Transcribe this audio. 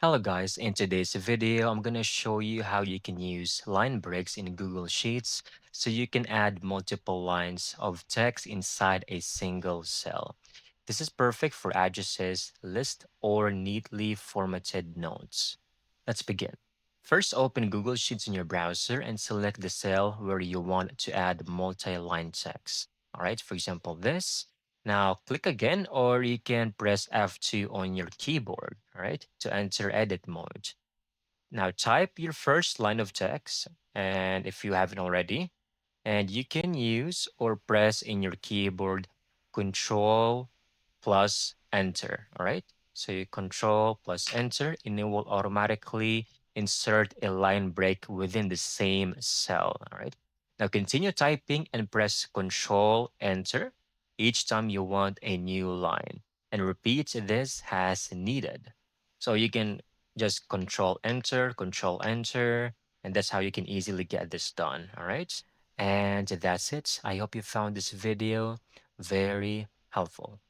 Hello guys, in today's video, I'm gonna show you how you can use line breaks in Google Sheets so you can add multiple lines of text inside a single cell. This is perfect for addresses, list, or neatly formatted notes. Let's begin. First, open Google Sheets in your browser and select the cell where you want to add multi-line text. All right, for example, this. Now click again, or you can press F2 on your keyboard, all right, to enter edit mode. Now type your first line of text, and if you haven't already, and you can use or press in your keyboard Control plus Enter. All right. So you Control plus Enter, and it will automatically insert a line break within the same cell. All right. Now continue typing and press Control Enter each time you want a new line, and repeat this as needed. So you can just Control Enter, and that's how you can easily get this done. All right. And that's it. I hope you found this video very helpful.